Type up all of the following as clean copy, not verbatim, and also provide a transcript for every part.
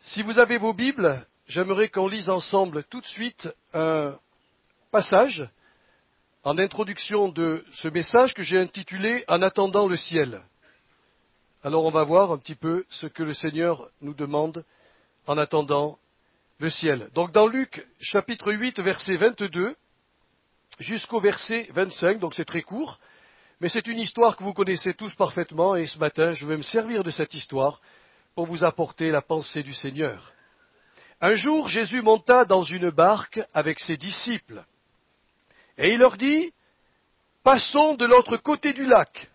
Si vous avez vos Bibles, j'aimerais qu'on lise ensemble tout de suite un passage en introduction de ce message que j'ai intitulé « En attendant le ciel ». Alors on va voir un petit peu ce que le Seigneur nous demande en attendant le ciel. Donc dans Luc chapitre 8 verset 22 jusqu'au verset 25, donc c'est très court, mais c'est une histoire que vous connaissez tous parfaitement et ce matin je vais me servir de cette histoire pour vous apporter la pensée du Seigneur. Un jour, Jésus monta dans une barque avec ses disciples, et il leur dit, « Passons de l'autre côté du lac. »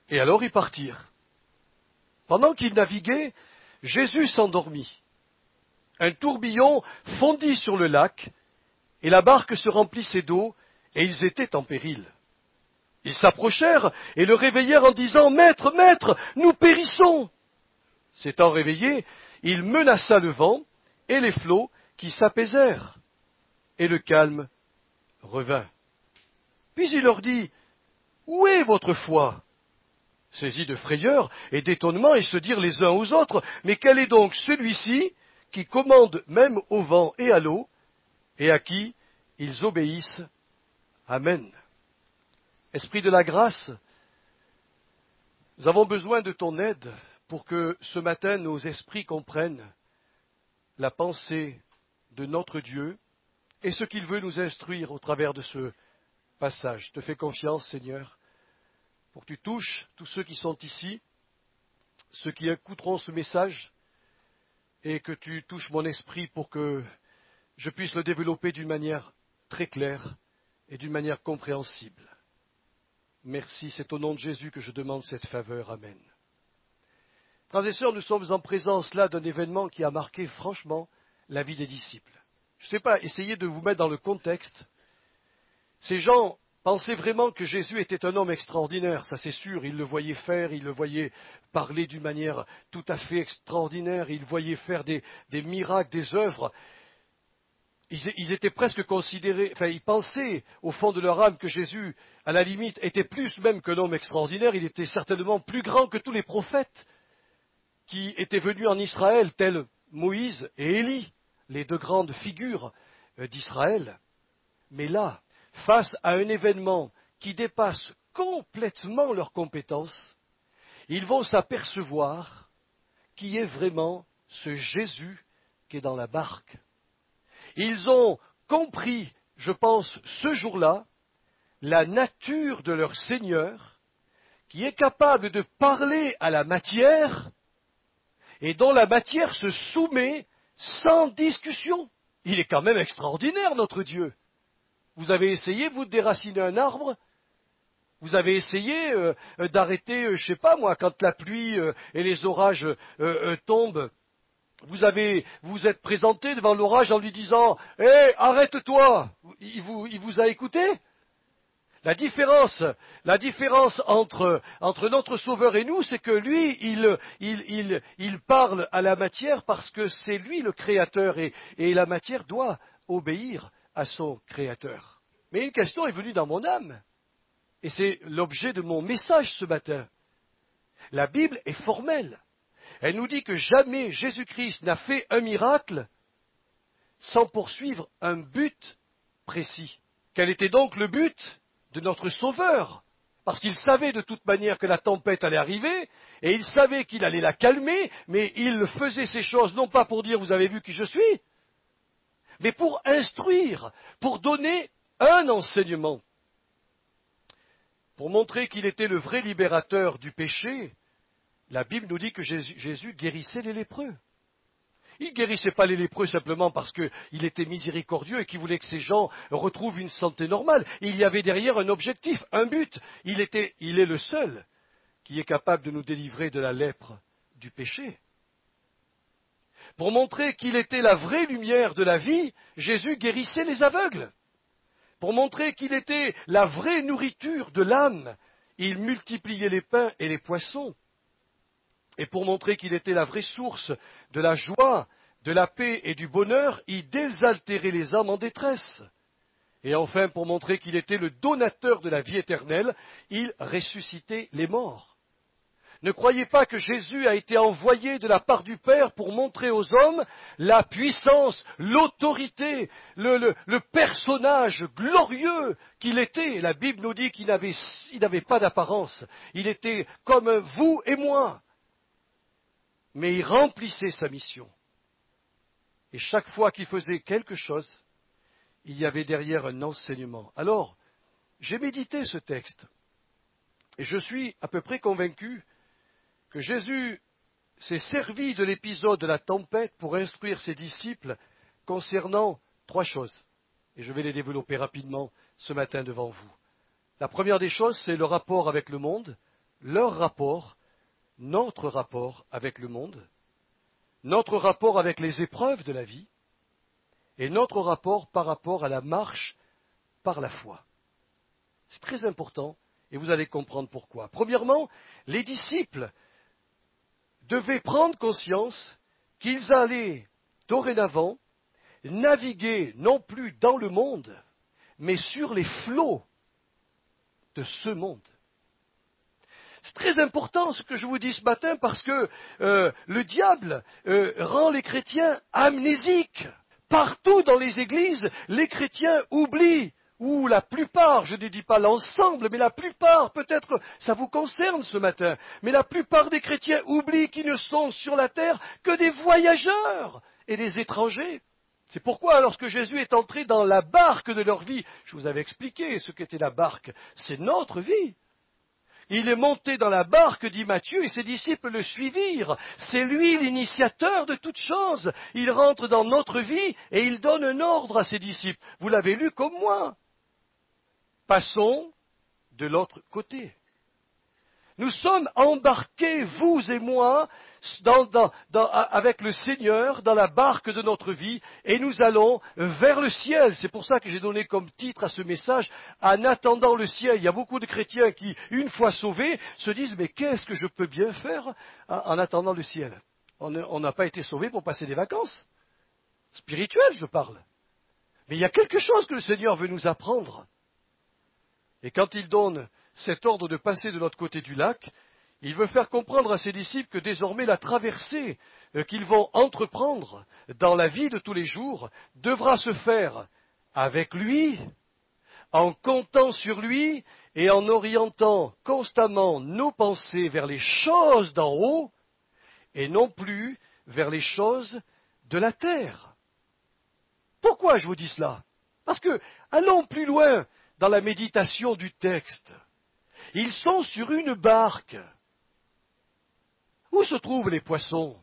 Et alors ils partirent. Pendant qu'ils naviguaient, Jésus s'endormit. Un tourbillon fondit sur le lac, et la barque se remplissait d'eau, et ils étaient en péril. Ils s'approchèrent et le réveillèrent en disant, « Maître, Maître, nous périssons !» S'étant réveillé, il menaça le vent et les flots qui s'apaisèrent, et le calme revint. Puis il leur dit, « Où est votre foi ?» Saisis de frayeur et d'étonnement, ils se dirent les uns aux autres, « Mais quel est donc celui-ci qui commande même au vent et à l'eau, et à qui ils obéissent? Amen. » Esprit de la grâce, nous avons besoin de ton aide pour que ce matin nos esprits comprennent la pensée de notre Dieu et ce qu'il veut nous instruire au travers de ce passage. Je te fais confiance, Seigneur, pour que tu touches tous ceux qui sont ici, ceux qui écouteront ce message, et que tu touches mon esprit pour que je puisse le développer d'une manière très claire et d'une manière compréhensible. Merci, c'est au nom de Jésus que je demande cette faveur. Amen. Frères et sœurs, nous sommes en présence là d'un événement qui a marqué franchement la vie des disciples. Je ne sais pas, essayez de vous mettre dans le contexte. Ces gens pensaient vraiment que Jésus était un homme extraordinaire, ça c'est sûr. Ils le voyaient faire, ils le voyaient parler d'une manière tout à fait extraordinaire, ils voyaient faire des miracles, des œuvres. Ils étaient presque considérés, enfin ils pensaient au fond de leur âme que Jésus, à la limite, était plus même qu'un homme extraordinaire, il était certainement plus grand que tous les prophètes qui étaient venus en Israël, tels Moïse et Élie, les deux grandes figures d'Israël. Mais là, face à un événement qui dépasse complètement leurs compétences, ils vont s'apercevoir qui est vraiment ce Jésus qui est dans la barque. Ils ont compris, je pense, ce jour-là, la nature de leur Seigneur, qui est capable de parler à la matière et dont la matière se soumet sans discussion. Il est quand même extraordinaire, notre Dieu. Vous avez essayé, vous, de déraciner un arbre? Vous avez essayé d'arrêter, je ne sais pas moi, quand la pluie et les orages tombent, vous êtes présenté devant l'orage en lui disant « Hé, arrête-toi !» Il vous a écouté? La différence entre notre Sauveur et nous, c'est que lui, il parle à la matière parce que c'est lui le Créateur et la matière doit obéir à son Créateur. Mais une question est venue dans mon âme, et c'est l'objet de mon message ce matin. La Bible est formelle. Elle nous dit que jamais Jésus-Christ n'a fait un miracle sans poursuivre un but précis. Quel était donc le but de notre Sauveur? Parce qu'il savait de toute manière que la tempête allait arriver, et il savait qu'il allait la calmer, mais il faisait ces choses non pas pour dire « vous avez vu qui je suis », mais pour instruire, pour donner un enseignement, pour montrer qu'il était le vrai libérateur du péché. La Bible nous dit que Jésus guérissait les lépreux. Il ne guérissait pas les lépreux simplement parce qu'il était miséricordieux et qu'il voulait que ces gens retrouvent une santé normale. Il y avait derrière un objectif, un but. Il est le seul qui est capable de nous délivrer de la lèpre du péché. Pour montrer qu'il était la vraie lumière de la vie, Jésus guérissait les aveugles. Pour montrer qu'il était la vraie nourriture de l'âme, il multipliait les pains et les poissons. Et pour montrer qu'il était la vraie source de la joie, de la paix et du bonheur, il désaltérait les âmes en détresse. Et enfin, pour montrer qu'il était le donateur de la vie éternelle, il ressuscitait les morts. Ne croyez pas que Jésus a été envoyé de la part du Père pour montrer aux hommes la puissance, l'autorité, le personnage glorieux qu'il était. La Bible nous dit qu'il n'avait pas d'apparence. Il était comme vous et moi. Mais il remplissait sa mission. Et chaque fois qu'il faisait quelque chose, il y avait derrière un enseignement. Alors, j'ai médité ce texte. Et je suis à peu près convaincu que Jésus s'est servi de l'épisode de la tempête pour instruire ses disciples concernant 3 choses. Et je vais les développer rapidement ce matin devant vous. La première des choses, c'est le rapport avec le monde, leur rapport, notre rapport avec le monde, notre rapport avec les épreuves de la vie, et notre rapport par rapport à la marche par la foi. C'est très important, et vous allez comprendre pourquoi. Premièrement, les disciples devaient prendre conscience qu'ils allaient dorénavant naviguer non plus dans le monde, mais sur les flots de ce monde. C'est très important ce que je vous dis ce matin parce que le diable rend les chrétiens amnésiques. Partout dans les églises, les chrétiens oublient, ou la plupart, je ne dis pas l'ensemble, mais la plupart, peut-être ça vous concerne ce matin, mais la plupart des chrétiens oublient qu'ils ne sont sur la terre que des voyageurs et des étrangers. C'est pourquoi, lorsque Jésus est entré dans la barque de leur vie, je vous avais expliqué ce qu'était la barque, c'est notre vie. Il est monté dans la barque, dit Matthieu, et ses disciples le suivirent. C'est lui l'initiateur de toutes choses. Il rentre dans notre vie et il donne un ordre à ses disciples. Vous l'avez lu comme moi. Passons de l'autre côté. Nous sommes embarqués, vous et moi, avec le Seigneur dans la barque de notre vie et nous allons vers le ciel. C'est pour ça que j'ai donné comme titre à ce message « En attendant le ciel ». Il y a beaucoup de chrétiens qui, une fois sauvés, se disent « Mais qu'est-ce que je peux bien faire en attendant le ciel ?» On n'a pas été sauvés pour passer des vacances. Spirituelles, je parle. Mais il y a quelque chose que le Seigneur veut nous apprendre. Et quand il donne cet ordre de passer de l'autre côté du lac, il veut faire comprendre à ses disciples que désormais la traversée qu'ils vont entreprendre dans la vie de tous les jours devra se faire avec lui, en comptant sur lui et en orientant constamment nos pensées vers les choses d'en haut et non plus vers les choses de la terre. Pourquoi je vous dis cela? Parce que, allons plus loin dans la méditation du texte. Ils sont sur une barque. Où se trouvent les poissons?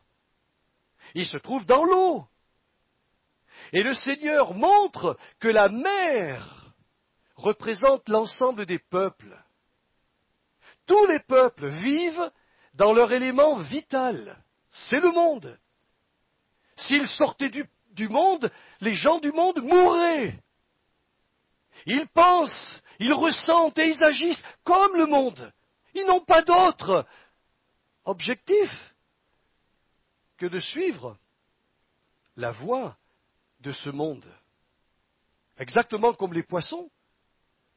Ils se trouvent dans l'eau. Et le Seigneur montre que la mer représente l'ensemble des peuples. Tous les peuples vivent dans leur élément vital. C'est le monde. S'ils sortaient du monde, les gens du monde mourraient. Ils pensent, ils ressentent et ils agissent comme le monde. Ils n'ont pas d'autre objectif que de suivre la voie de ce monde. Exactement comme les poissons.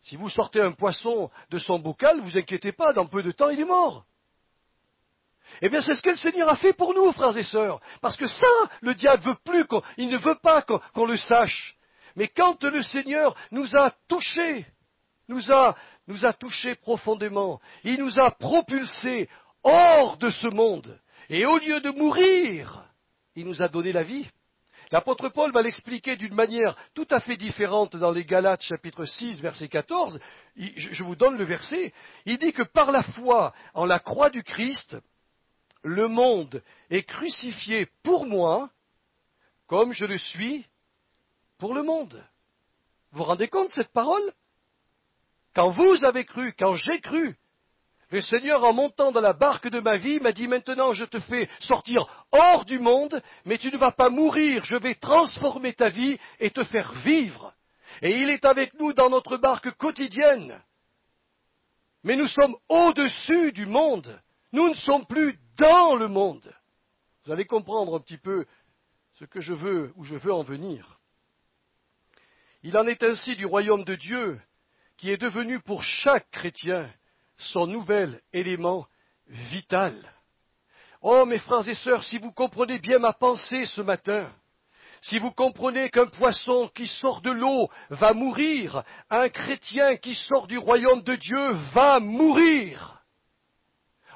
Si vous sortez un poisson de son bocal, ne vous inquiétez pas, dans peu de temps, il est mort. Eh bien, c'est ce que le Seigneur a fait pour nous, frères et sœurs. Parce que ça, le diable veut plus, il ne veut pas qu'on le sache. Mais quand le Seigneur nous a touchés, nous a touchés profondément, il nous a propulsés hors de ce monde, et au lieu de mourir, il nous a donné la vie. L'apôtre Paul va l'expliquer d'une manière tout à fait différente dans les Galates chapitre 6 verset 14. Je vous donne le verset. Il dit que par la foi en la croix du Christ, le monde est crucifié pour moi, comme je le suis pour le monde. Vous vous rendez compte de cette parole? Quand vous avez cru, quand j'ai cru, le Seigneur, en montant dans la barque de ma vie, m'a dit, maintenant je te fais sortir hors du monde, mais tu ne vas pas mourir, je vais transformer ta vie et te faire vivre. Et il est avec nous dans notre barque quotidienne. Mais nous sommes au-dessus du monde. Nous ne sommes plus dans le monde. Vous allez comprendre un petit peu ce que je veux, où je veux en venir. Il en est ainsi du royaume de Dieu, qui est devenu pour chaque chrétien son nouvel élément vital. Oh, mes frères et sœurs, si vous comprenez bien ma pensée ce matin, si vous comprenez qu'un poisson qui sort de l'eau va mourir, un chrétien qui sort du royaume de Dieu va mourir.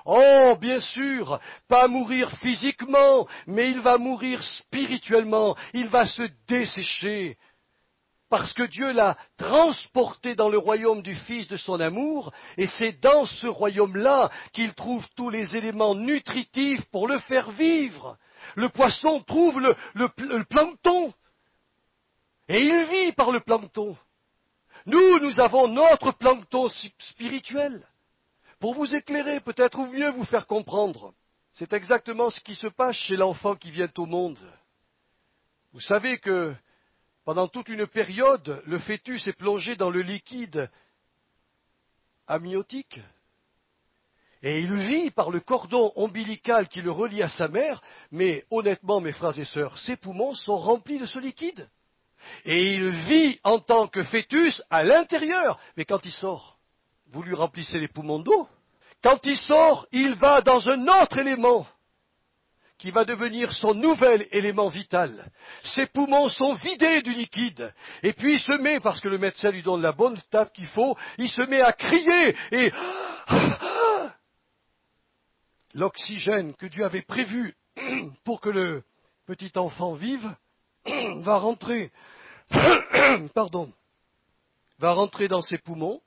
Oh, bien sûr, pas mourir physiquement, mais il va mourir spirituellement, il va se dessécher, parce que Dieu l'a transporté dans le royaume du Fils de son amour, et c'est dans ce royaume-là qu'il trouve tous les éléments nutritifs pour le faire vivre. Le poisson trouve le plancton, et il vit par le plancton. Nous avons notre plancton spirituel. Pour vous éclairer, peut-être, ou mieux vous faire comprendre, c'est exactement ce qui se passe chez l'enfant qui vient au monde. Vous savez que pendant toute une période, le fœtus est plongé dans le liquide amniotique, et il vit par le cordon ombilical qui le relie à sa mère, mais honnêtement, mes frères et sœurs, ses poumons sont remplis de ce liquide. Et il vit en tant que fœtus à l'intérieur, mais quand il sort, vous lui remplissez les poumons d'eau. Quand il sort, il va dans un autre élément qui va devenir son nouvel élément vital. Ses poumons sont vidés du liquide. Et puis il se met, parce que le médecin lui donne la bonne tape qu'il faut, il se met à crier et l'oxygène que Dieu avait prévu pour que le petit enfant vive va rentrer, va rentrer dans ses poumons.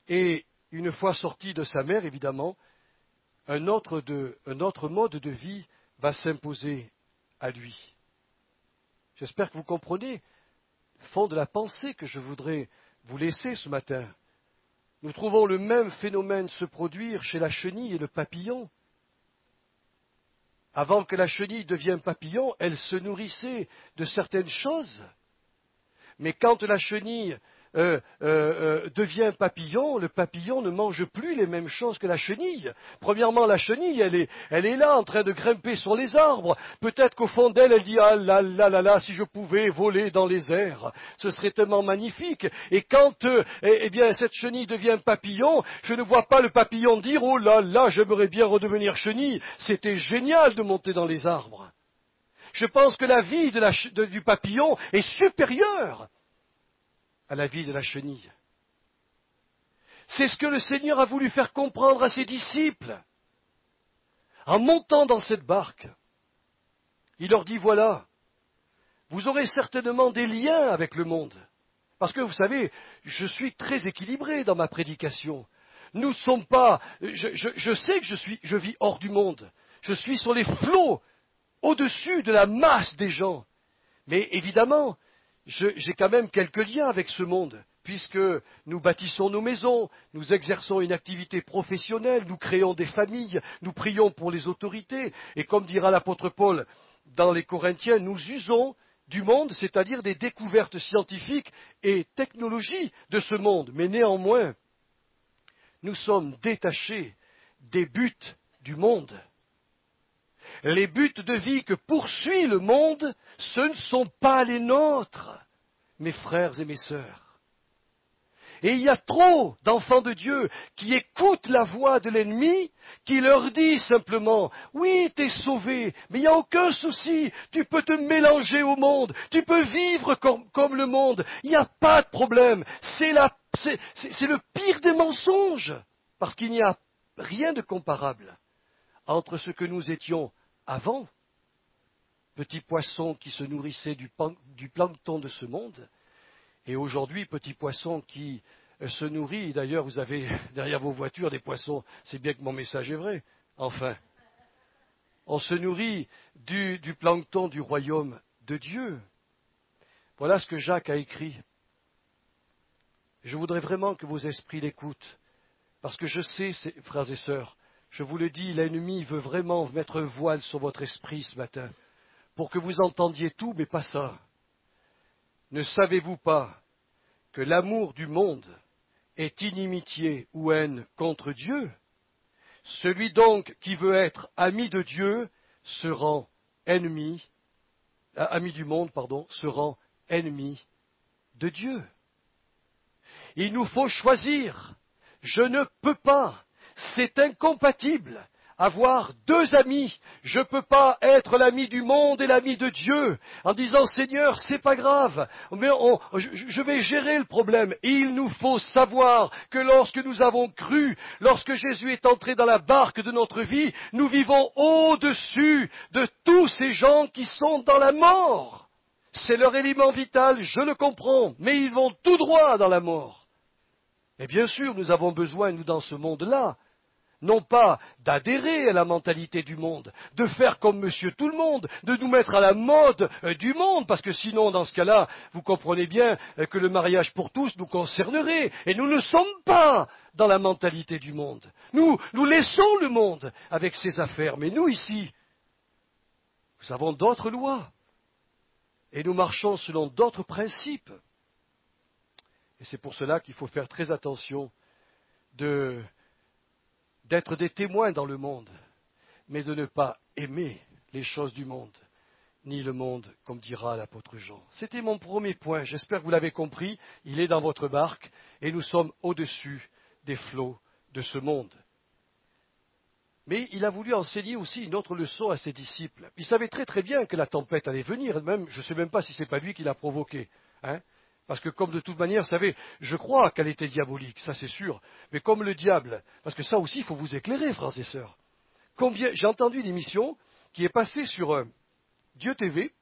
Et une fois sorti de sa mère, évidemment, un autre mode de vie va s'imposer à lui. J'espère que vous comprenez le fond de la pensée que je voudrais vous laisser ce matin. Nous trouvons le même phénomène se produire chez la chenille et le papillon. Avant que la chenille devienne papillon, elle se nourrissait de certaines choses. Mais quand la chenille devient papillon, le papillon ne mange plus les mêmes choses que la chenille. Premièrement, la chenille, elle est là en train de grimper sur les arbres. Peut-être qu'au fond d'elle, elle dit « Ah là là là là, si je pouvais voler dans les airs, ce serait tellement magnifique. » Et quand cette chenille devient papillon, je ne vois pas le papillon dire « Oh là là, j'aimerais bien redevenir chenille, c'était génial de monter dans les arbres. » Je pense que la vie du papillon est supérieure à la vie de la chenille. C'est ce que le Seigneur a voulu faire comprendre à ses disciples. En montant dans cette barque, il leur dit, voilà, vous aurez certainement des liens avec le monde. Parce que vous savez, je suis très équilibré dans ma prédication. Nous ne sommes pas, je sais que je vis hors du monde. Je suis sur les flots, au-dessus de la masse des gens. Mais évidemment, j'ai quand même quelques liens avec ce monde, puisque nous bâtissons nos maisons, nous exerçons une activité professionnelle, nous créons des familles, nous prions pour les autorités, et comme dira l'apôtre Paul dans les Corinthiens, nous usons du monde, c'est-à-dire des découvertes scientifiques et technologies de ce monde. Mais néanmoins, nous sommes détachés des buts du monde. Les buts de vie que poursuit le monde, ce ne sont pas les nôtres, mes frères et mes sœurs. Et il y a trop d'enfants de Dieu qui écoutent la voix de l'ennemi, qui leur dit simplement « Oui, t'es sauvé, mais il n'y a aucun souci, tu peux te mélanger au monde, tu peux vivre comme le monde, il n'y a pas de problème, c'est le pire des mensonges, parce qu'il n'y a rien de comparable entre ce que nous étions avant, petits poissons qui se nourrissaient du plancton de ce monde, et aujourd'hui, petits poissons qui se nourrissent, d'ailleurs vous avez derrière vos voitures des poissons, c'est bien que mon message est vrai, enfin, on se nourrit du plancton du royaume de Dieu. Voilà ce que Jacques a écrit. Je voudrais vraiment que vos esprits l'écoutent, parce que je sais, frères et sœurs, je vous le dis, l'ennemi veut vraiment mettre un voile sur votre esprit ce matin, pour que vous entendiez tout, mais pas ça. Ne savez-vous pas que l'amour du monde est inimitié ou haine contre Dieu? Celui donc qui veut être ami de Dieu se rend ennemi, ami du monde, se rend ennemi de Dieu. Il nous faut choisir. Je ne peux pas. C'est incompatible. Avoir deux amis. Je ne peux pas être l'ami du monde et l'ami de Dieu en disant Seigneur, c'est pas grave, mais je vais gérer le problème. Et il nous faut savoir que lorsque nous avons cru, lorsque Jésus est entré dans la barque de notre vie, nous vivons au-dessus de tous ces gens qui sont dans la mort. C'est leur élément vital, je le comprends, mais ils vont tout droit dans la mort. Et bien sûr, nous avons besoin, nous, dans ce monde-là, non pas d'adhérer à la mentalité du monde, de faire comme monsieur tout le monde, de nous mettre à la mode du monde, parce que sinon, dans ce cas-là, vous comprenez bien que le mariage pour tous nous concernerait, et nous ne sommes pas dans la mentalité du monde. Nous laissons le monde avec ses affaires, mais nous ici, nous avons d'autres lois, et nous marchons selon d'autres principes. Et c'est pour cela qu'il faut faire très attention d'être des témoins dans le monde, mais de ne pas aimer les choses du monde, ni le monde, comme dira l'apôtre Jean. C'était mon premier point, j'espère que vous l'avez compris, il est dans votre barque, et nous sommes au-dessus des flots de ce monde. Mais il a voulu enseigner aussi une autre leçon à ses disciples. Il savait très très bien que la tempête allait venir, même, je ne sais même pas si ce n'est pas lui qui l'a provoquée. Parce que comme de toute manière, vous savez, je crois qu'elle était diabolique, ça c'est sûr, mais comme le diable, parce que ça aussi il faut vous éclairer, frères et sœurs. J'ai entendu une émission qui est passée sur Dieu TV,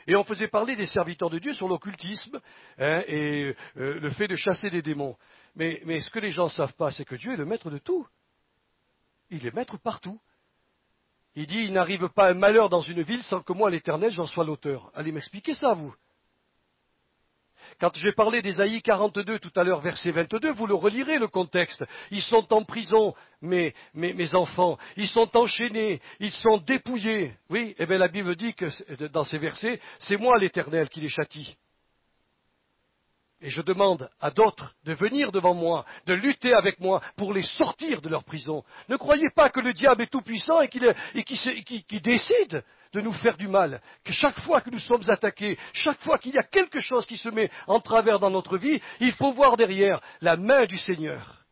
et on faisait parler des serviteurs de Dieu sur l'occultisme et le fait de chasser des démons. Mais ce que les gens ne savent pas, c'est que Dieu est le maître de tout. Il est maître partout. Il dit, il n'arrive pas un malheur dans une ville sans que moi, l'Éternel, j'en sois l'auteur. Allez m'expliquer ça, vous. Quand j'ai parlé d'Ésaïe 42 tout à l'heure, verset 22, vous le relirez le contexte. Ils sont en prison, mes enfants. Ils sont enchaînés, ils sont dépouillés. Oui, eh bien la Bible dit que dans ces versets, c'est moi l'Éternel qui les châtie. Et je demande à d'autres de venir devant moi, de lutter avec moi pour les sortir de leur prison. Ne croyez pas que le diable est tout-puissant et qu'il décide de nous faire du mal. Que chaque fois que nous sommes attaqués, chaque fois qu'il y a quelque chose qui se met en travers dans notre vie, il faut voir derrière la main du Seigneur,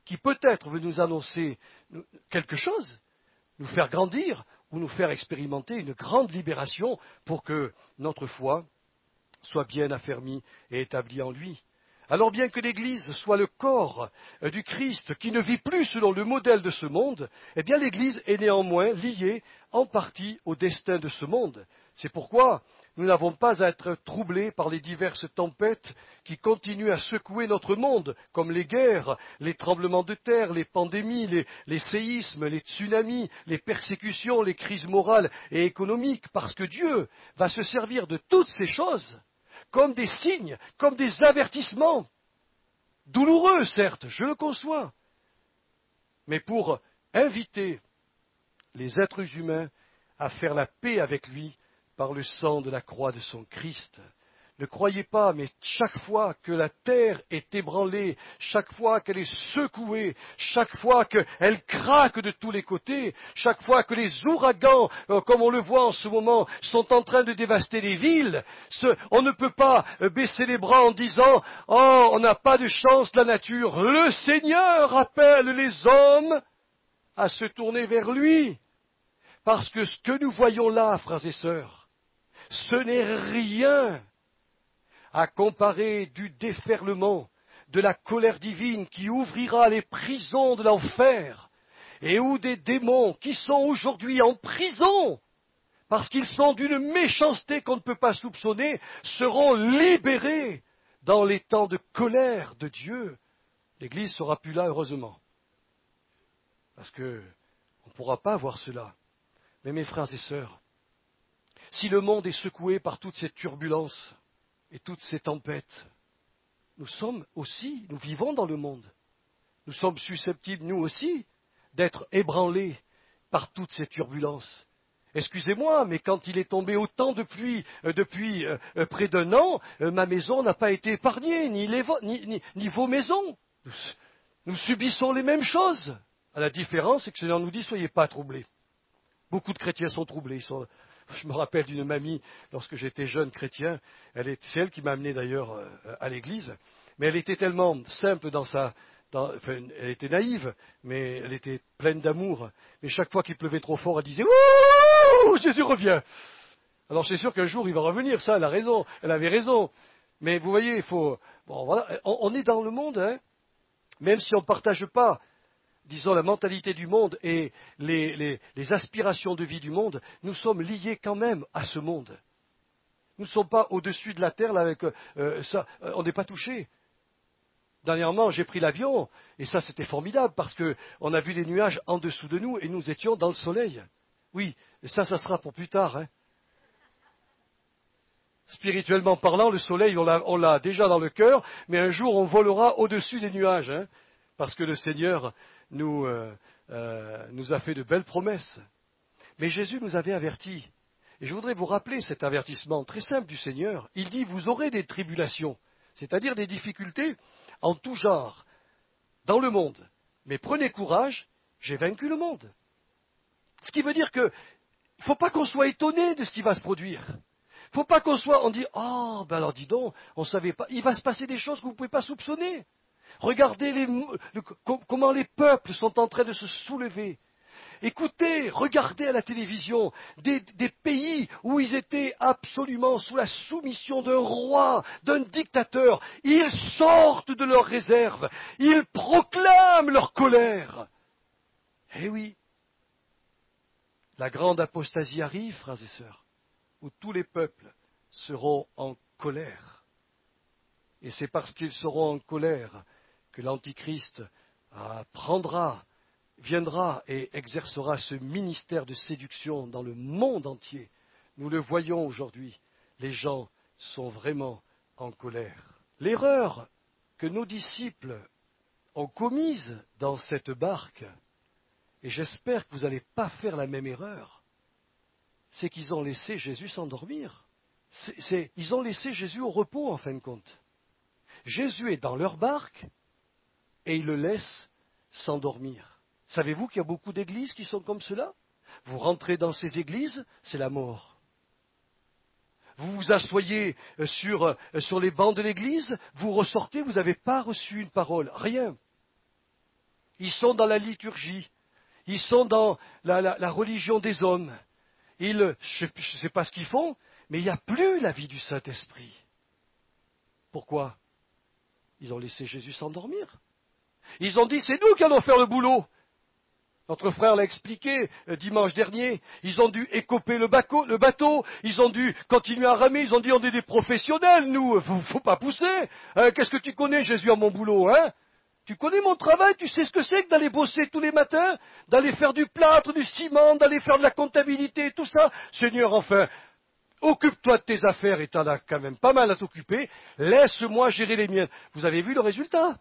qui peut-être veut nous annoncer quelque chose, nous faire grandir ou nous faire expérimenter une grande libération pour que notre foi soit bien affermi et établi en lui. Alors bien que l'Église soit le corps du Christ qui ne vit plus selon le modèle de ce monde, eh bien l'Église est néanmoins liée en partie au destin de ce monde. C'est pourquoi nous n'avons pas à être troublés par les diverses tempêtes qui continuent à secouer notre monde, comme les guerres, les tremblements de terre, les pandémies, les séismes, les tsunamis, les persécutions, les crises morales et économiques, parce que Dieu va se servir de toutes ces choses comme des signes, comme des avertissements, douloureux certes, je le conçois, mais pour inviter les êtres humains à faire la paix avec lui par le sang de la croix de son Christ. Ne croyez pas, mais chaque fois que la terre est ébranlée, chaque fois qu'elle est secouée, chaque fois qu'elle craque de tous les côtés, chaque fois que les ouragans, comme on le voit en ce moment, sont en train de dévaster les villes, on ne peut pas baisser les bras en disant « Oh, on n'a pas de chance, la nature ». Le Seigneur appelle les hommes à se tourner vers lui. Parce que ce que nous voyons là, frères et sœurs, ce n'est rien à comparer du déferlement de la colère divine qui ouvrira les prisons de l'enfer et où des démons qui sont aujourd'hui en prison parce qu'ils sont d'une méchanceté qu'on ne peut pas soupçonner seront libérés dans les temps de colère de Dieu. L'Église ne sera plus là, heureusement, parce qu'on ne pourra pas voir cela. Mais mes frères et sœurs, si le monde est secoué par toutes ces turbulences et toutes ces tempêtes, nous vivons dans le monde. Nous sommes susceptibles, nous aussi, d'être ébranlés par toutes ces turbulences. Excusez-moi, mais quand il est tombé autant de pluie depuis près d'un an, ma maison n'a pas été épargnée, ni vos maisons. Nous subissons les mêmes choses. La différence, c'est que le Seigneur nous dit, soyez pas troublés. Beaucoup de chrétiens sont troublés. Je me rappelle d'une mamie, lorsque j'étais jeune chrétien, c'est elle qui m'a amené d'ailleurs à l'église, mais elle était tellement simple dans enfin, elle était naïve, mais elle était pleine d'amour. Mais chaque fois qu'il pleuvait trop fort, elle disait « Ouh, Jésus revient !» Alors c'est sûr qu'un jour il va revenir, ça, elle a raison, elle avait raison. Mais vous voyez, il faut... Bon, voilà, on est dans le monde, hein, même si on ne partage pas, disons, la mentalité du monde et les aspirations de vie du monde, nous sommes liés quand même à ce monde. Nous ne sommes pas au-dessus de la terre, là, avec ça, on n'est pas touchés. Dernièrement, j'ai pris l'avion, et ça c'était formidable, parce qu'on a vu les nuages en dessous de nous, et nous étions dans le soleil. Oui, et ça sera pour plus tard. Hein. Spirituellement parlant, le soleil, on l'a déjà dans le cœur, mais un jour on volera au-dessus des nuages, hein, parce que le Seigneur nous a fait de belles promesses. Mais Jésus nous avait avertis, et je voudrais vous rappeler cet avertissement très simple du Seigneur. Il dit, vous aurez des tribulations, c'est-à-dire des difficultés en tout genre, dans le monde. Mais prenez courage, j'ai vaincu le monde. Ce qui veut dire qu'il ne faut pas qu'on soit étonné de ce qui va se produire. Il ne faut pas on dit, oh, ben alors dis donc, on ne savait pas, il va se passer des choses que vous ne pouvez pas soupçonner. Regardez comment les peuples sont en train de se soulever. Écoutez, regardez à la télévision des pays où ils étaient absolument sous la soumission d'un roi, d'un dictateur. Ils sortent de leurs réserves, ils proclament leur colère. Eh oui, la grande apostasie arrive, frères et sœurs, où tous les peuples seront en colère. Et c'est parce qu'ils seront en colère que l'Antichrist viendra et exercera ce ministère de séduction dans le monde entier. Nous le voyons aujourd'hui, les gens sont vraiment en colère. L'erreur que nos disciples ont commise dans cette barque, et j'espère que vous n'allez pas faire la même erreur, c'est qu'ils ont laissé Jésus s'endormir. Ils ont laissé Jésus au repos, en fin de compte. Jésus est dans leur barque et ils le laissent s'endormir. Savez-vous qu'il y a beaucoup d'églises qui sont comme cela? Vous rentrez dans ces églises, c'est la mort. Vous vous asseyez sur les bancs de l'église, vous ressortez, vous n'avez pas reçu une parole, rien. Ils sont dans la liturgie, ils sont dans la religion des hommes. Je ne sais pas ce qu'ils font, mais il n'y a plus la vie du Saint-Esprit. Pourquoi? Ils ont laissé Jésus s'endormir. Ils ont dit, c'est nous qui allons faire le boulot. Notre frère l'a expliqué dimanche dernier. Ils ont dû écoper le bateau. Ils ont dû continuer à ramer. Ils ont dit, on est des professionnels, nous. Faut pas pousser. Qu'est-ce que tu connais, Jésus, à mon boulot, hein? Tu connais mon travail, tu sais ce que c'est que d'aller bosser tous les matins, d'aller faire du plâtre, du ciment, d'aller faire de la comptabilité, tout ça. Seigneur, enfin, occupe-toi de tes affaires et t'en as quand même pas mal à t'occuper. Laisse-moi gérer les miennes. Vous avez vu le résultat?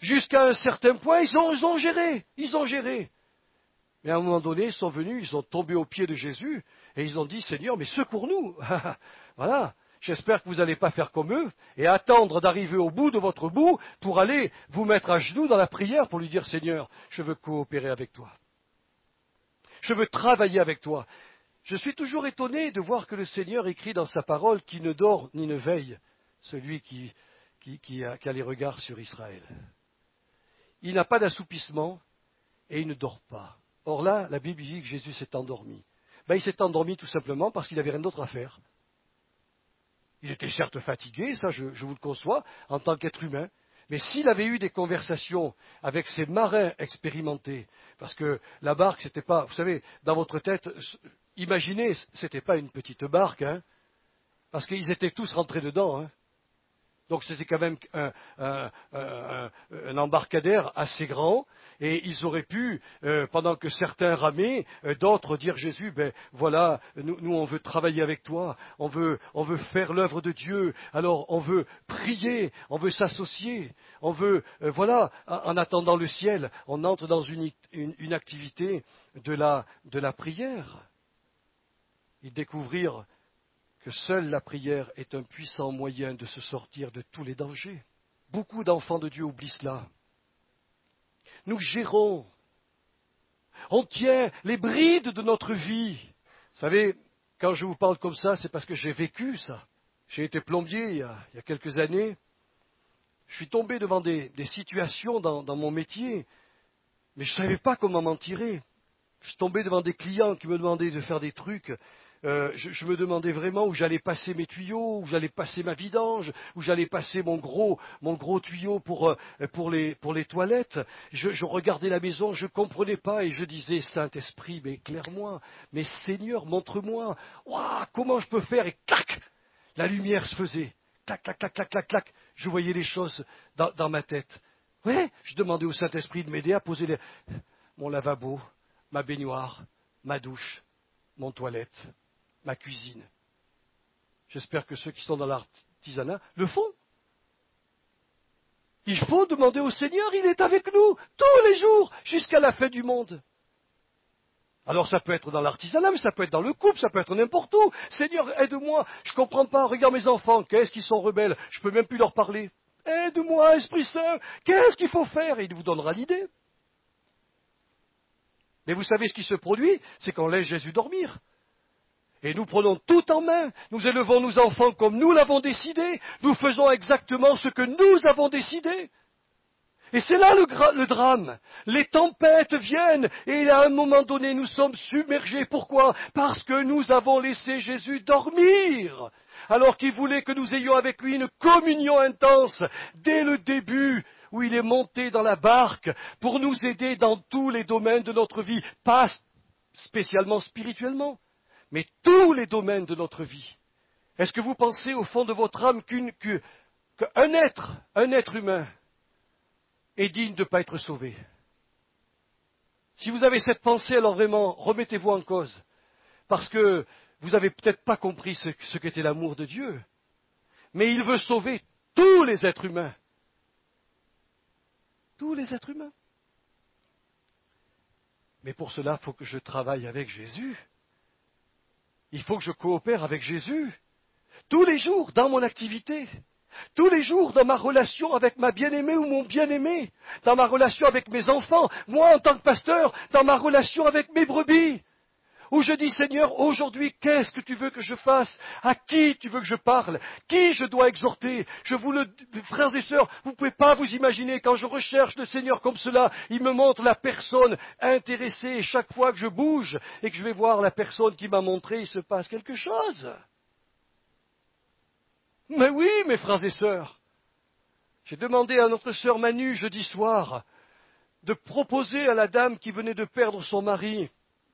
Jusqu'à un certain point, ils ont géré. Mais à un moment donné, ils sont venus, ils sont tombés aux pieds de Jésus et ils ont dit, Seigneur, mais secours-nous. Voilà. J'espère que vous n'allez pas faire comme eux et attendre d'arriver au bout de votre bout pour aller vous mettre à genoux dans la prière pour lui dire, Seigneur, je veux coopérer avec toi. Je veux travailler avec toi. Je suis toujours étonné de voir que le Seigneur écrit dans sa parole qui ne dort ni ne veille, celui qui a les regards sur Israël. Il n'a pas d'assoupissement et il ne dort pas. Or là, la Bible dit que Jésus s'est endormi. Il s'est endormi tout simplement parce qu'il n'avait rien d'autre à faire. Il était certes fatigué, ça je vous le conçois, en tant qu'être humain, mais s'il avait eu des conversations avec ces marins expérimentés, parce que la barque, c'était pas, vous savez, dans votre tête, imaginez, c'était pas une petite barque, hein, parce qu'ils étaient tous rentrés dedans, hein. Donc c'était quand même un embarcadère assez grand, et ils auraient pu, pendant que certains ramaient, d'autres dire Jésus, ben voilà, nous on veut travailler avec toi, on veut faire l'œuvre de Dieu, alors on veut prier, on veut s'associer, on veut, voilà, en attendant le ciel, on entre dans une activité de la prière. Ils découvrirent que seule la prière est un puissant moyen de se sortir de tous les dangers. Beaucoup d'enfants de Dieu oublient cela. Nous gérons, on tient les brides de notre vie. Vous savez, quand je vous parle comme ça, c'est parce que j'ai vécu ça. J'ai été plombier il y a quelques années. Je suis tombé devant des situations dans mon métier, mais je ne savais pas comment m'en tirer. Je suis tombé devant des clients qui me demandaient de faire des trucs. Je me demandais vraiment où j'allais passer mes tuyaux, où j'allais passer ma vidange, où j'allais passer mon gros tuyau pour les toilettes. Je regardais la maison, je ne comprenais pas et je disais, Saint-Esprit, mais éclaire-moi, mais Seigneur, montre-moi, ouah, comment je peux faire? Et clac, la lumière se faisait. Clac, clac, clac, clac, clac, clac. Je voyais les choses dans ma tête. Ouais, je demandais au Saint-Esprit de m'aider à poser mon lavabo, ma baignoire, ma douche, mon toilette, ma cuisine. J'espère que ceux qui sont dans l'artisanat le font. Il faut demander au Seigneur, il est avec nous tous les jours jusqu'à la fin du monde. Alors ça peut être dans l'artisanat, mais ça peut être dans le couple, ça peut être n'importe où. Seigneur, aide-moi, je ne comprends pas, regarde mes enfants, qu'est-ce qu'ils sont rebelles, je ne peux même plus leur parler. Aide-moi, Esprit Saint, qu'est-ce qu'il faut faire? Et il vous donnera l'idée. Mais vous savez ce qui se produit, c'est qu'on laisse Jésus dormir. Et nous prenons tout en main, nous élevons nos enfants comme nous l'avons décidé, nous faisons exactement ce que nous avons décidé. Et c'est là le drame. Les tempêtes viennent et à un moment donné nous sommes submergés. Pourquoi? Parce que nous avons laissé Jésus dormir, alors qu'il voulait que nous ayons avec lui une communion intense dès le début, où il est monté dans la barque pour nous aider dans tous les domaines de notre vie, pas spécialement spirituellement, mais tous les domaines de notre vie. Est-ce que vous pensez au fond de votre âme qu'un être humain, est digne de ne pas être sauvé? Si vous avez cette pensée, alors vraiment, remettez-vous en cause, parce que vous n'avez peut-être pas compris ce qu'était l'amour de Dieu, mais il veut sauver tous les êtres humains. Tous les êtres humains. Mais pour cela, il faut que je travaille avec Jésus. Il faut que je coopère avec Jésus. Tous les jours, dans mon activité. Tous les jours, dans ma relation avec ma bien-aimée ou mon bien-aimé. Dans ma relation avec mes enfants. Moi, en tant que pasteur, dans ma relation avec mes brebis. Où je dis, Seigneur, aujourd'hui, qu'est-ce que tu veux que je fasse? À qui tu veux que je parle? Qui je dois exhorter? Frères et sœurs, vous ne pouvez pas vous imaginer, quand je recherche le Seigneur comme cela, il me montre la personne intéressée, et chaque fois que je bouge et que je vais voir la personne qui m'a montré, il se passe quelque chose. Mais oui, mes frères et sœurs, j'ai demandé à notre sœur Manu, jeudi soir, de proposer à la dame qui venait de perdre son mari,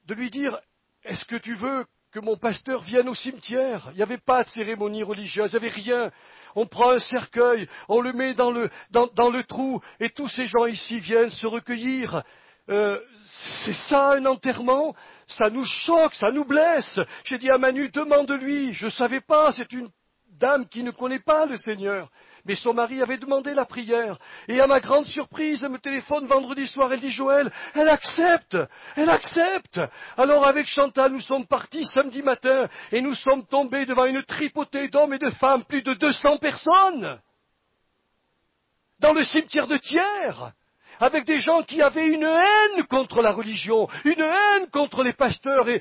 de lui dire, est-ce que tu veux que mon pasteur vienne au cimetière? Il n'y avait pas de cérémonie religieuse, il n'y avait rien. On prend un cercueil, on le met dans le trou, et tous ces gens ici viennent se recueillir. C'est ça un enterrement? Ça nous choque, ça nous blesse. J'ai dit à Manu, demande-lui. Je ne savais pas, c'est une dame qui ne connaît pas le Seigneur. Mais son mari avait demandé la prière. Et à ma grande surprise, elle me téléphone vendredi soir, elle dit, Joël, elle accepte. Alors avec Chantal, nous sommes partis samedi matin, et nous sommes tombés devant une tripotée d'hommes et de femmes, plus de 200 personnes, dans le cimetière de Thiers, avec des gens qui avaient une haine contre la religion, une haine contre les pasteurs et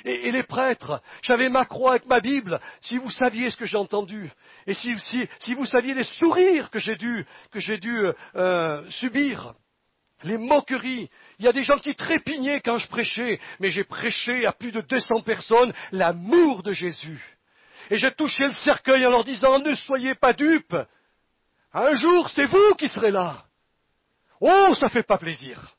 les prêtres. J'avais ma croix avec ma Bible. Si vous saviez ce que j'ai entendu, et si vous saviez les sourires que j'ai dû subir, les moqueries. Il y a des gens qui trépignaient quand je prêchais, mais j'ai prêché à plus de 200 personnes l'amour de Jésus. Et j'ai touché le cercueil en leur disant, ne soyez pas dupes. Un jour, c'est vous qui serez là. Oh, ça fait pas plaisir.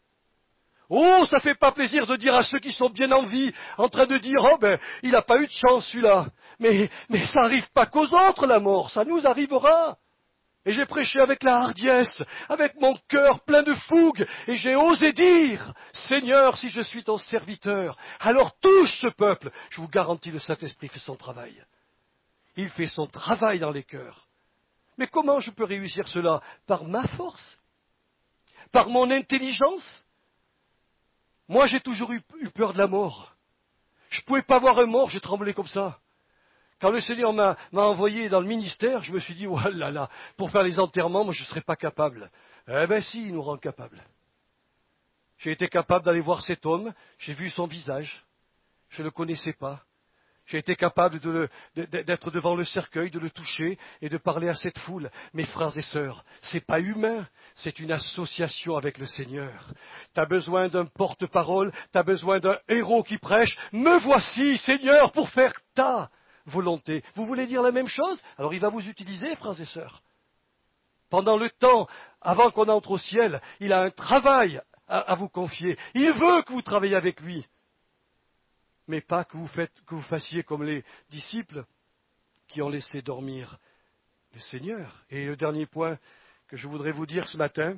Oh, ça fait pas plaisir de dire à ceux qui sont bien en vie, en train de dire, oh ben, il n'a pas eu de chance celui-là. Mais ça n'arrive pas qu'aux autres la mort, ça nous arrivera. Et j'ai prêché avec la hardiesse, avec mon cœur plein de fougue, et j'ai osé dire, Seigneur, si je suis ton serviteur, alors touche ce peuple. Je vous garantis, le Saint-Esprit fait son travail. Il fait son travail dans les cœurs. Mais comment je peux réussir cela? Par ma force? Par mon intelligence? Moi, j'ai toujours eu peur de la mort. Je ne pouvais pas voir un mort, j'ai tremblé comme ça. Quand le Seigneur m'a envoyé dans le ministère, je me suis dit, oh là là, pour faire les enterrements, moi je ne serais pas capable. Eh bien si, il nous rend capables. J'ai été capable d'aller voir cet homme, j'ai vu son visage, je ne le connaissais pas. J'ai été capable d'être devant le cercueil, de le toucher et de parler à cette foule. Mes frères et sœurs, c'est pas humain, c'est une association avec le Seigneur. Tu as besoin d'un porte-parole, tu as besoin d'un héros qui prêche. Me voici, Seigneur, pour faire ta volonté. Vous voulez dire la même chose? Alors il va vous utiliser, frères et sœurs. Pendant le temps, avant qu'on entre au ciel, il a un travail à vous confier. Il veut que vous travailliez avec lui. Mais pas que vous fassiez comme les disciples qui ont laissé dormir le Seigneur. Et le dernier point que je voudrais vous dire ce matin,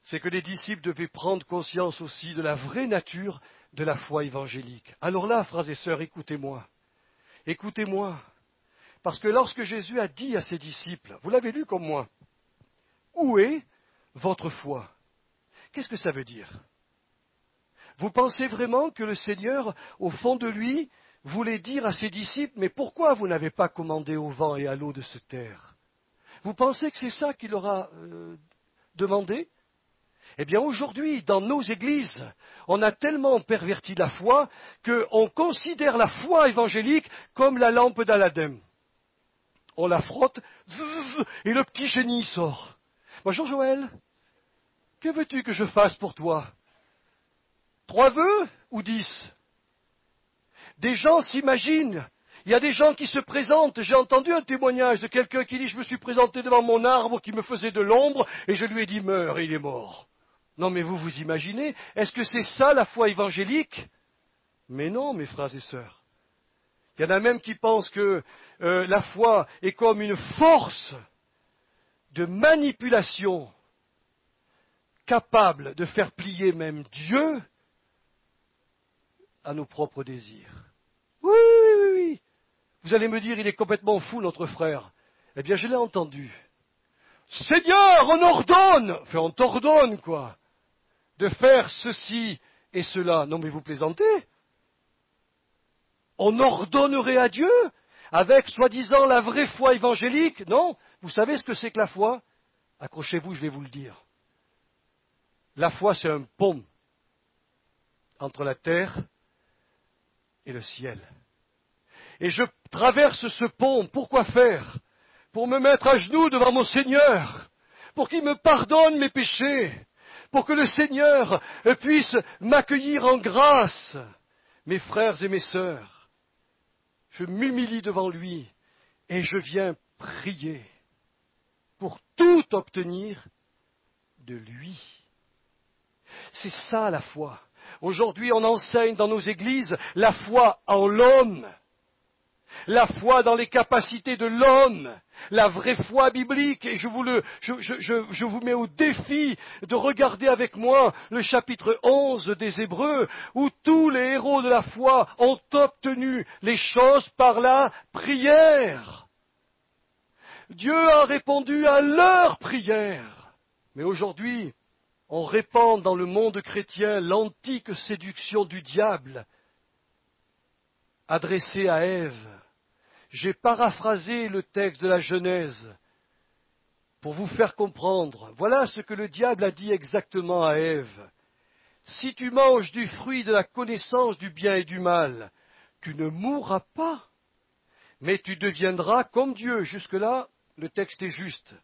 c'est que les disciples devaient prendre conscience aussi de la vraie nature de la foi évangélique. Alors là, frères et sœurs, écoutez-moi. Écoutez-moi. Parce que lorsque Jésus a dit à ses disciples, vous l'avez lu comme moi, où est votre foi? Qu'est-ce que ça veut dire? Vous pensez vraiment que le Seigneur, au fond de lui, voulait dire à ses disciples, mais pourquoi vous n'avez pas commandé au vent et à l'eau de se taire? Vous pensez que c'est ça qu'il leur a demandé? Eh bien aujourd'hui, dans nos églises, on a tellement perverti la foi qu'on considère la foi évangélique comme la lampe d'Aladin. On la frotte, et le petit génie sort. Bonjour Joël, que veux-tu que je fasse pour toi? 3 vœux ou 10? Des gens s'imaginent. Il y a des gens qui se présentent. J'ai entendu un témoignage de quelqu'un qui dit, je me suis présenté devant mon arbre qui me faisait de l'ombre et je lui ai dit, meurs, et il est mort. Non mais vous vous imaginez? Est-ce que c'est ça la foi évangélique? Mais non, mes frères et sœurs. Il y en a même qui pensent que la foi est comme une force de manipulation capable de faire plier même Dieu à nos propres désirs. Oui, oui, oui, oui. Vous allez me dire, il est complètement fou, notre frère. Eh bien, je l'ai entendu. Seigneur, on ordonne, enfin, on t'ordonne, quoi, de faire ceci et cela. Non, mais vous plaisantez? On ordonnerait à Dieu, avec, soi-disant, la vraie foi évangélique? Non. Vous savez ce que c'est que la foi? Accrochez-vous, je vais vous le dire. La foi, c'est un pont entre la terre et le ciel. Et je traverse ce pont, pourquoi faire? Pour me mettre à genoux devant mon Seigneur, pour qu'il me pardonne mes péchés, pour que le Seigneur puisse m'accueillir en grâce. Mes frères et mes sœurs, je m'humilie devant lui et je viens prier pour tout obtenir de lui. C'est ça la foi. Aujourd'hui, on enseigne dans nos églises la foi en l'homme, la foi dans les capacités de l'homme, la vraie foi biblique. Et je vous mets au défi de regarder avec moi le chapitre 11 des Hébreux, où tous les héros de la foi ont obtenu les choses par la prière. Dieu a répondu à leur prière. Mais aujourd'hui, on répand dans le monde chrétien l'antique séduction du diable adressée à Ève. J'ai paraphrasé le texte de la Genèse pour vous faire comprendre. Voilà ce que le diable a dit exactement à Ève. Si tu manges du fruit de la connaissance du bien et du mal, tu ne mourras pas, mais tu deviendras comme Dieu. Jusque-là, le texte est juste.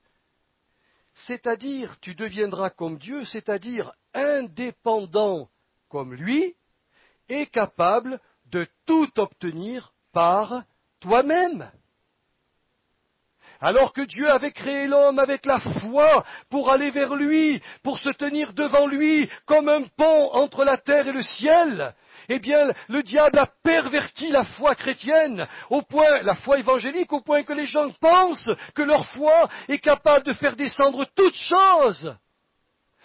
C'est-à-dire, tu deviendras comme Dieu, c'est-à-dire indépendant comme lui, et capable de tout obtenir par toi-même. Alors que Dieu avait créé l'homme avec la foi pour aller vers lui, pour se tenir devant lui comme un pont entre la terre et le ciel, eh bien, le diable a perverti la foi chrétienne, la foi évangélique, au point que les gens pensent que leur foi est capable de faire descendre toutes choses.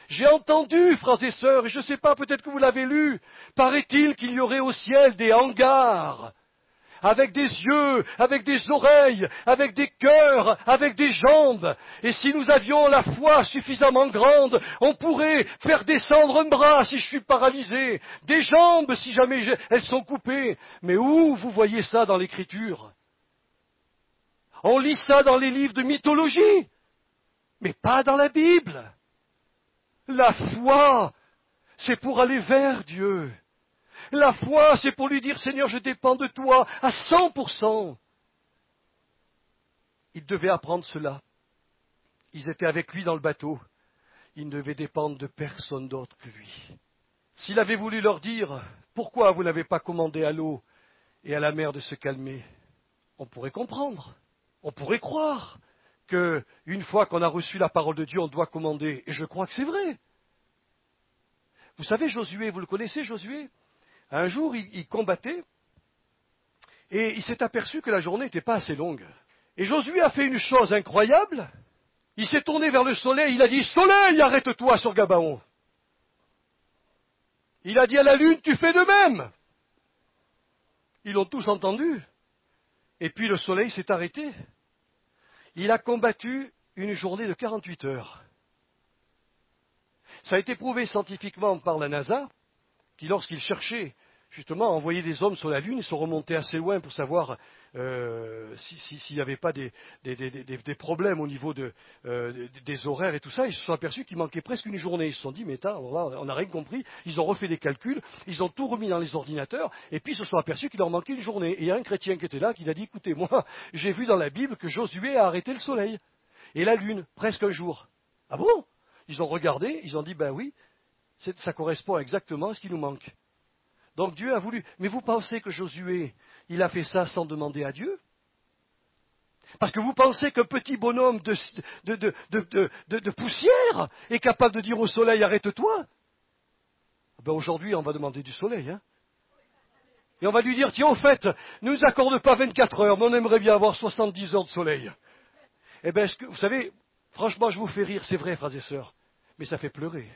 J'ai entendu, frères et sœurs, et je ne sais pas, peut-être que vous l'avez lu, paraît-il qu'il y aurait au ciel des hangars, avec des yeux, avec des oreilles, avec des cœurs, avec des jambes. Et si nous avions la foi suffisamment grande, on pourrait faire descendre un bras si je suis paralysé, des jambes si jamais elles sont coupées. Mais où vous voyez ça dans l'Écriture? On lit ça dans les livres de mythologie, mais pas dans la Bible. La foi, c'est pour aller vers Dieu. La foi, c'est pour lui dire, Seigneur, je dépends de toi à 100%. Ils devaient apprendre cela. Ils étaient avec lui dans le bateau. Ils ne devaient dépendre de personne d'autre que lui. S'il avait voulu leur dire, pourquoi vous n'avez pas commandé à l'eau et à la mer de se calmer, on pourrait comprendre. On pourrait croire qu'une fois qu'on a reçu la parole de Dieu, on doit commander. Et je crois que c'est vrai. Vous savez, Josué, vous le connaissez, Josué? Un jour, il combattait et il s'est aperçu que la journée n'était pas assez longue. Et Josué a fait une chose incroyable. Il s'est tourné vers le soleil, il a dit, Soleil, arrête-toi sur Gabaon. Il a dit à la lune, tu fais de même. Ils l'ont tous entendu. Et puis le soleil s'est arrêté. Il a combattu une journée de 48 heures. Ça a été prouvé scientifiquement par la NASA, qui lorsqu'ils cherchaient justement à envoyer des hommes sur la Lune, ils sont remontés assez loin pour savoir s'il n'y avait pas des problèmes au niveau des horaires et tout ça. Ils se sont aperçus qu'il manquait presque une journée. Ils se sont dit, mais attends, on n'a rien compris. Ils ont refait des calculs, ils ont tout remis dans les ordinateurs, et puis ils se sont aperçus qu'il leur manquait une journée. Et il y a un chrétien qui était là, qui a dit, écoutez, moi, j'ai vu dans la Bible que Josué a arrêté le soleil et la Lune, presque un jour. Ah bon? Ils ont regardé, ils ont dit, ben oui, ça correspond exactement à ce qui nous manque. Donc Dieu a voulu. Mais vous pensez que Josué, il a fait ça sans demander à Dieu? Parce que vous pensez qu'un petit bonhomme de poussière est capable de dire au soleil, arrête-toi? Ben aujourd'hui, on va demander du soleil. Hein? Et on va lui dire, tiens, au fait, ne nous accorde pas 24 heures, mais on aimerait bien avoir 70 heures de soleil. Eh bien, vous savez, franchement, je vous fais rire, c'est vrai, frères et sœurs, mais ça fait pleurer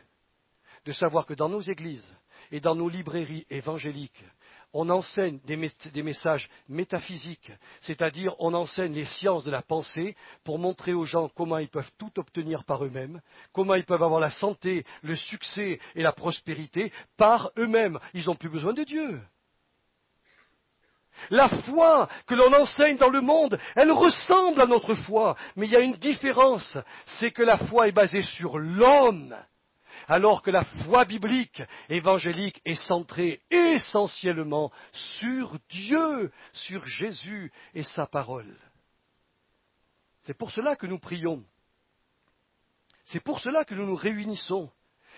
de savoir que dans nos églises et dans nos librairies évangéliques, on enseigne des messages métaphysiques, c'est-à-dire on enseigne les sciences de la pensée pour montrer aux gens comment ils peuvent tout obtenir par eux-mêmes, comment ils peuvent avoir la santé, le succès et la prospérité par eux-mêmes. Ils n'ont plus besoin de Dieu. La foi que l'on enseigne dans le monde, elle ressemble à notre foi, mais il y a une différence, c'est que la foi est basée sur l'homme, alors que la foi biblique, évangélique, est centrée essentiellement sur Dieu, sur Jésus et sa parole. C'est pour cela que nous prions. C'est pour cela que nous nous réunissons.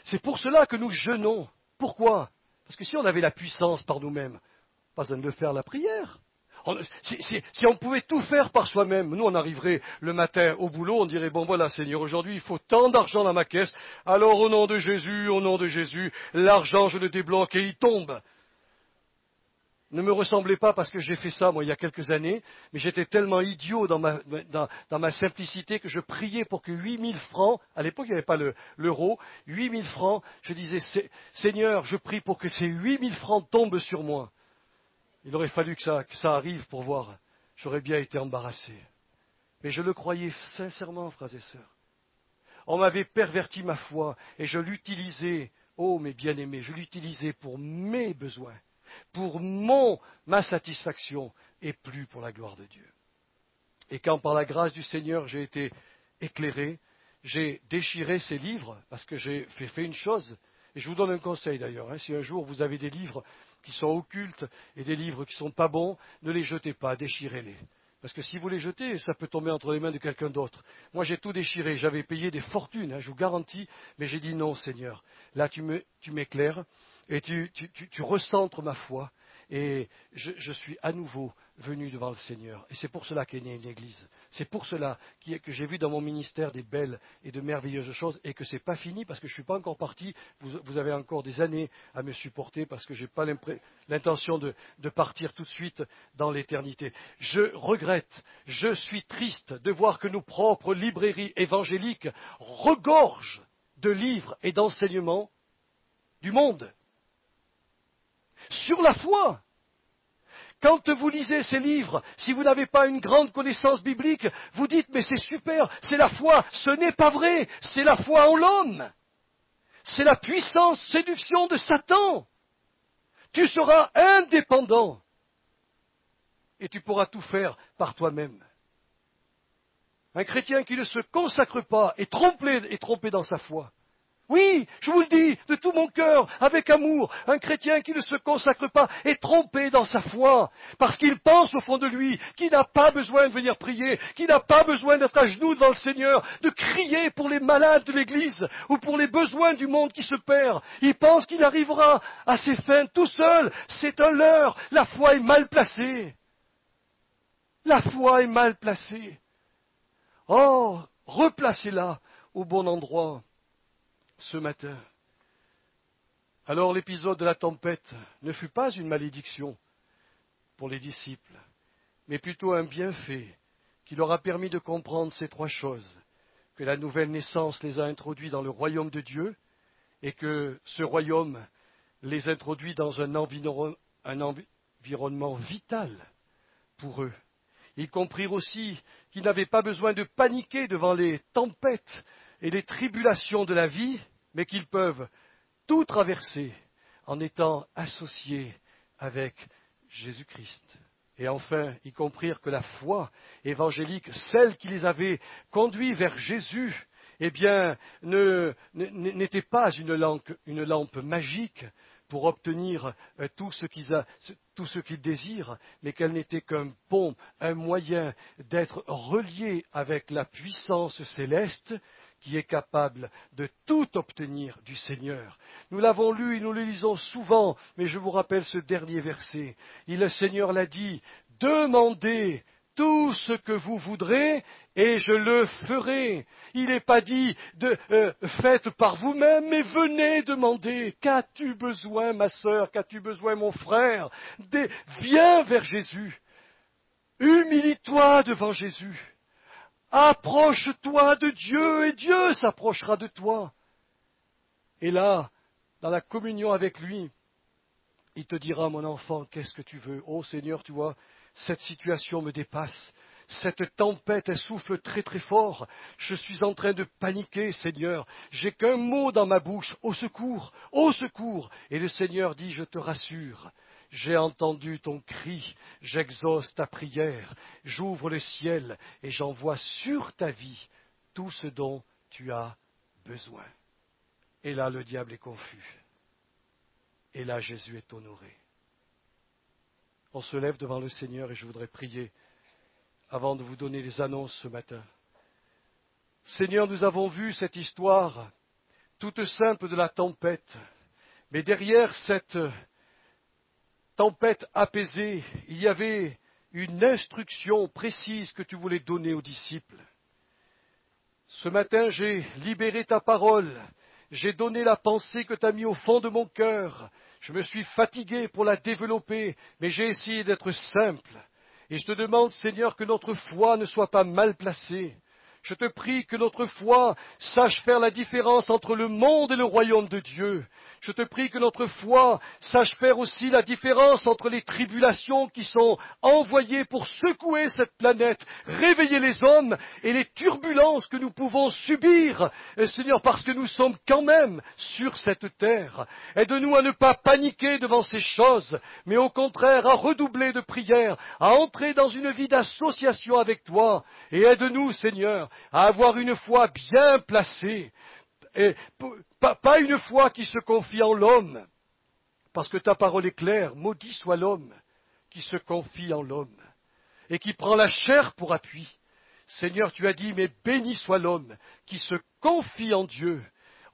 C'est pour cela que nous jeûnons. Pourquoi? Parce que si on avait la puissance par nous-mêmes, pas besoin de faire la prière. Si on pouvait tout faire par soi-même, nous on arriverait le matin au boulot, on dirait, bon voilà Seigneur, aujourd'hui il faut tant d'argent dans ma caisse, alors au nom de Jésus, l'argent je le débloque et il tombe. Ne me ressemblez pas parce que j'ai fait ça moi il y a quelques années, mais j'étais tellement idiot dans ma simplicité que je priais pour que 8000 francs, à l'époque il n'y avait pas l'euro, 8000 francs, je disais, Seigneur, je prie pour que ces 8000 francs tombent sur moi. Il aurait fallu que ça arrive pour voir. J'aurais bien été embarrassé. Mais je le croyais sincèrement, frères et sœurs. On m'avait perverti ma foi et je l'utilisais, oh mes bien-aimés, je l'utilisais pour mes besoins, pour ma satisfaction et plus pour la gloire de Dieu. Et quand par la grâce du Seigneur j'ai été éclairé, j'ai déchiré ces livres parce que j'ai fait une chose. Et je vous donne un conseil d'ailleurs, hein, si un jour vous avez des livres qui sont occultes et des livres qui ne sont pas bons, ne les jetez pas, déchirez-les. Parce que si vous les jetez, ça peut tomber entre les mains de quelqu'un d'autre. Moi j'ai tout déchiré, j'avais payé des fortunes, hein, je vous garantis, mais j'ai dit non Seigneur, là tu m'éclaires et tu recentres ma foi. Et je suis à nouveau venu devant le Seigneur. Et c'est pour cela qu'est née une église. C'est pour cela que j'ai vu dans mon ministère des belles et de merveilleuses choses et que ce n'est pas fini parce que je ne suis pas encore parti. Vous avez encore des années à me supporter parce que je n'ai pas l'intention de partir tout de suite dans l'éternité. Je regrette, je suis triste de voir que nos propres librairies évangéliques regorgent de livres et d'enseignements du monde. Sur la foi. Quand vous lisez ces livres, si vous n'avez pas une grande connaissance biblique, vous dites, mais c'est super, c'est la foi. Ce n'est pas vrai, c'est la foi en l'homme. C'est la puissance, séduction de Satan. Tu seras indépendant et tu pourras tout faire par toi-même. Un chrétien qui ne se consacre pas est trompé dans sa foi. Oui, je vous le dis, de tout mon cœur, avec amour, un chrétien qui ne se consacre pas est trompé dans sa foi, parce qu'il pense au fond de lui qu'il n'a pas besoin de venir prier, qu'il n'a pas besoin d'être à genoux devant le Seigneur, de crier pour les malades de l'Église ou pour les besoins du monde qui se perd. Il pense qu'il arrivera à ses fins tout seul. C'est un leurre. La foi est mal placée. La foi est mal placée. Oh, replacez-la au bon endroit ce matin. Alors l'épisode de la tempête ne fut pas une malédiction pour les disciples, mais plutôt un bienfait qui leur a permis de comprendre ces trois choses, que la nouvelle naissance les a introduits dans le royaume de Dieu et que ce royaume les introduit dans un environnement vital pour eux. Ils comprirent aussi qu'ils n'avaient pas besoin de paniquer devant les tempêtes et les tribulations de la vie, mais qu'ils peuvent tout traverser en étant associés avec Jésus-Christ. Et enfin, ils comprirent que la foi évangélique, celle qui les avait conduits vers Jésus, eh bien, n'était pas une lampe magique pour obtenir tout ce qu'ils désirent, mais qu'elle n'était qu'un pont, un moyen d'être reliés avec la puissance céleste qui est capable de tout obtenir du Seigneur. Nous l'avons lu et nous le lisons souvent, mais je vous rappelle ce dernier verset. Le Seigneur l'a dit, « Demandez tout ce que vous voudrez et je le ferai. » Il n'est pas dit faites par vous-même, mais venez demander. Qu'as-tu besoin, ma sœur? Qu'as-tu besoin, mon frère? Viens vers Jésus. Humilie-toi devant Jésus. Approche-toi de Dieu et Dieu s'approchera de toi. Et là, dans la communion avec lui, il te dira, mon enfant, qu'est-ce que tu veux? Oh Seigneur, tu vois, cette situation me dépasse. Cette tempête, elle souffle très très fort. Je suis en train de paniquer, Seigneur. J'ai qu'un mot dans ma bouche. Au secours, au secours. Et le Seigneur dit, je te rassure. J'ai entendu ton cri, j'exauce ta prière, j'ouvre le ciel et j'envoie sur ta vie tout ce dont tu as besoin. Et là, le diable est confus. Et là, Jésus est honoré. On se lève devant le Seigneur et je voudrais prier avant de vous donner les annonces ce matin. Seigneur, nous avons vu cette histoire toute simple de la tempête, mais derrière cette tempête apaisée, il y avait une instruction précise que tu voulais donner aux disciples. Ce matin, j'ai libéré ta parole, j'ai donné la pensée que tu as mise au fond de mon cœur. Je me suis fatigué pour la développer, mais j'ai essayé d'être simple. Et je te demande, Seigneur, que notre foi ne soit pas mal placée. Je te prie que notre foi sache faire la différence entre le monde et le royaume de Dieu. Je te prie que notre foi sache faire aussi la différence entre les tribulations qui sont envoyées pour secouer cette planète, réveiller les hommes et les turbulences que nous pouvons subir, Seigneur, parce que nous sommes quand même sur cette terre. Aide-nous à ne pas paniquer devant ces choses, mais au contraire à redoubler de prières, à entrer dans une vie d'association avec toi. Et aide-nous, Seigneur, à avoir une foi bien placée, et pas une foi qui se confie en l'homme, parce que ta parole est claire, maudit soit l'homme qui se confie en l'homme, et qui prend la chair pour appui. Seigneur, tu as dit, mais béni soit l'homme qui se confie en Dieu.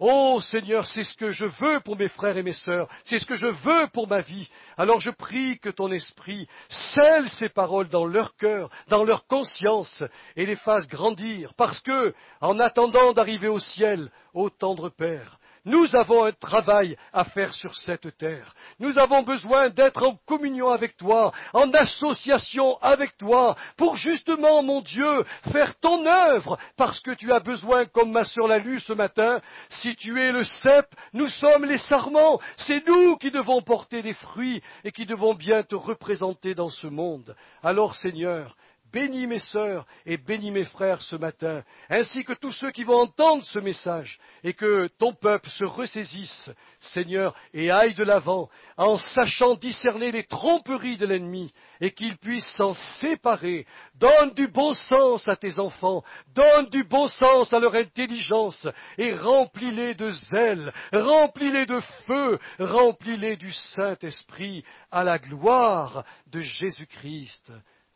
Oh Seigneur, c'est ce que je veux pour mes frères et mes sœurs, c'est ce que je veux pour ma vie. Alors je prie que ton esprit scelle ces paroles dans leur cœur, dans leur conscience, et les fasse grandir, parce que, en attendant d'arriver au ciel, ô tendre Père, nous avons un travail à faire sur cette terre. Nous avons besoin d'être en communion avec toi, en association avec toi, pour justement, mon Dieu, faire ton œuvre, parce que tu as besoin, comme ma sœur l'a lu ce matin, si tu es le cep, nous sommes les sarments. C'est nous qui devons porter des fruits et qui devons bien te représenter dans ce monde. Alors, Seigneur, bénis mes sœurs et bénis mes frères ce matin, ainsi que tous ceux qui vont entendre ce message, et que ton peuple se ressaisisse, Seigneur, et aille de l'avant, en sachant discerner les tromperies de l'ennemi, et qu'il puisse s'en séparer. Donne du bon sens à tes enfants, donne du bon sens à leur intelligence, et remplis-les de zèle, remplis-les de feu, remplis-les du Saint-Esprit, à la gloire de Jésus-Christ.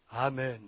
Amen.